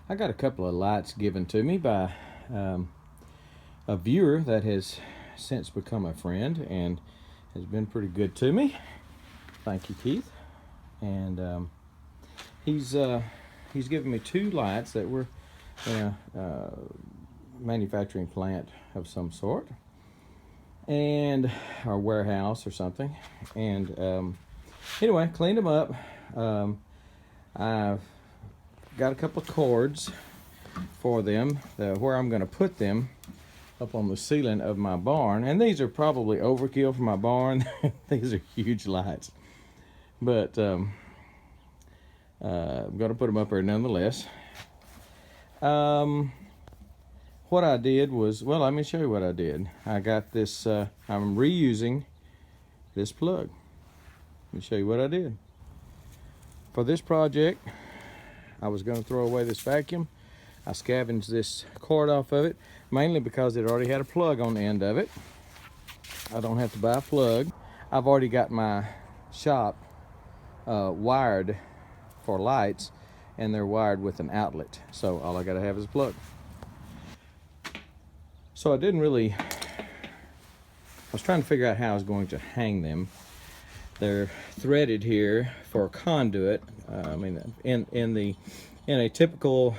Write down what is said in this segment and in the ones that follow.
I got a couple of lights given to me by a viewer that has since become a friend and has been pretty good to me. Thank you, Keith. And he's given me two lights that were in a manufacturing plant of some sort, and our warehouse or something. And anyway, cleaned them up. I've got a couple of cords for them, where I'm going to put them up on the ceiling of my barn. And these are probably overkill for my barn. These are huge lights, but I'm going to put them up there nonetheless. What I did was, well, let me show you what I did. I got this, I'm reusing this plug. Let me show you what I did. For this project, I was going to throw away this vacuum. I scavenged this cord off of it, mainly because it already had a plug on the end of it. I don't have to buy a plug. I've already got my shop wired for lights, and they're wired with an outlet. So all I got to have is a plug. So I was trying to figure out how I was going to hang them. They're threaded here for conduit. In a typical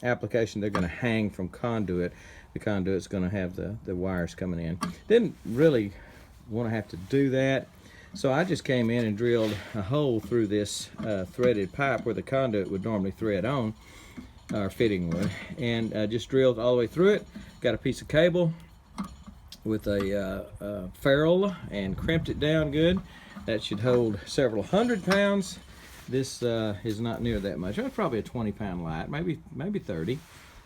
application, they're going to hang from conduit. The conduit's going to have the wires coming in. Didn't really want to have to do that, so I just came in and drilled a hole through this threaded pipe where the conduit would normally thread on, or fitting would, and just drilled all the way through it. Got a piece of cable with a ferrule and crimped it down good. That should hold several hundred pounds. This is not near that much. That's probably a 20-pound light, maybe 30.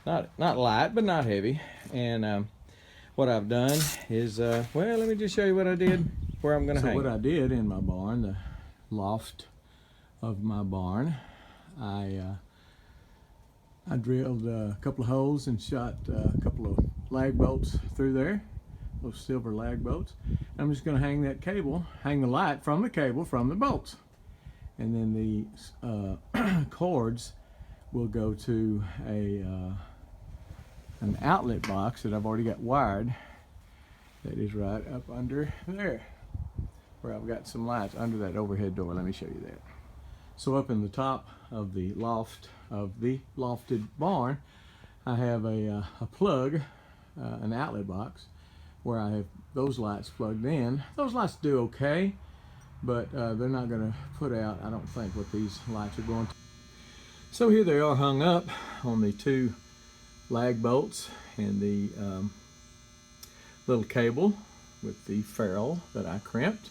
Not light, but not heavy. And what I've done is, well, let me just show you what I did where I'm going to hang. So what I did in my barn, the loft of my barn, I drilled a couple of holes and shot a couple of lag bolts through there, those silver lag bolts. I'm just going to hang that cable, hang the light from the cable from the bolts. And then the cords will go to an outlet box that I've already got wired, that is right up under there, where I've got some lights under that overhead door. Let me show you that. So up in the top of the loft of the lofted barn, I have a plug, an outlet box, where I have those lights plugged in. Those lights do okay, but they're not going to put out, I don't think, what these lights are going to. So here they are hung up on the two lag bolts and the little cable with the ferrule that I crimped.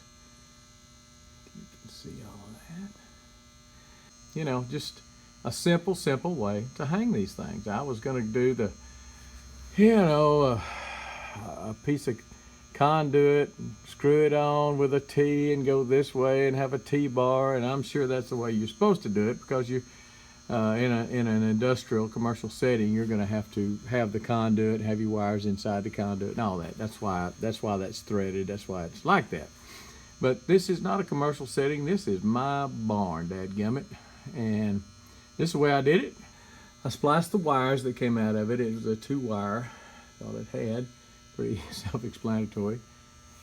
You can see all of that. You know, just a simple way to hang these things. I was going to do the, a piece of conduit, screw it on with a T and go this way and have a T-bar, and I'm sure that's the way you're supposed to do it, because you in an industrial commercial setting, you're going to have the conduit, have your wires inside the conduit and all that. That's why that's threaded. That's why it's like that. But this is not a commercial setting. This is my barn, dadgummit. And this is the way I did it. I spliced the wires that came out of it. It was a 2-wire, all it had. Pretty self-explanatory.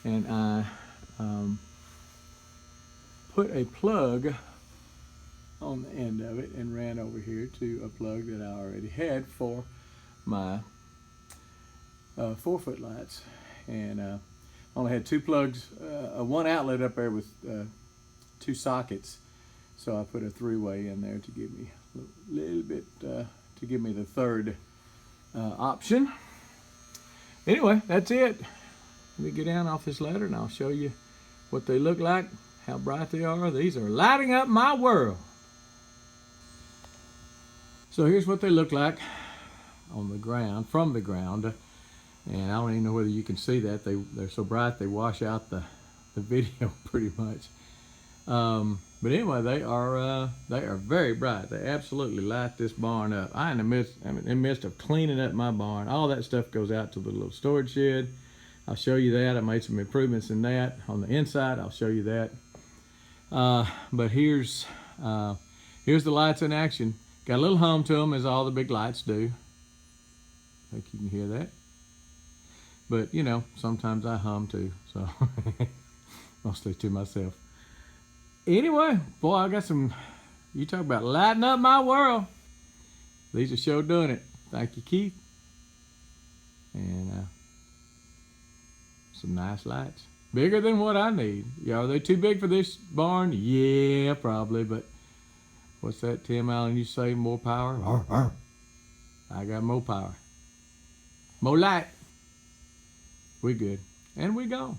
And I put a plug on the end of it and ran over here to a plug that I already had for my 4-foot lights. And I only had 2 plugs, one outlet up there with 2 sockets. So I put a 3-way in there to give me a little bit, to give me the third option. Anyway, that's it. Let me get down off this ladder and I'll show you what they look like, how bright they are. These are lighting up my world. So here's what they look like on the ground, from the ground. And I don't even know whether you can see that. They're so bright they wash out the video pretty much. But anyway, they are very bright. They absolutely light this barn up. In the midst of cleaning up my barn. All that stuff goes out to the little storage shed. I'll show you that. I made some improvements in that on the inside. I'll show you that. But here's the lights in action. Got a little hum to them, as all the big lights do. I think you can hear that. But, you know, sometimes I hum too, so mostly to myself. Anyway, boy, I got some, you talk about lighting up my world. These are sure doing it. Thank you, Keith. And some nice lights. Bigger than what I need. Yeah, are they too big for this barn? Yeah, probably, but what's that, Tim Allen? You say more power? I got more power. More light. We good. And we gone.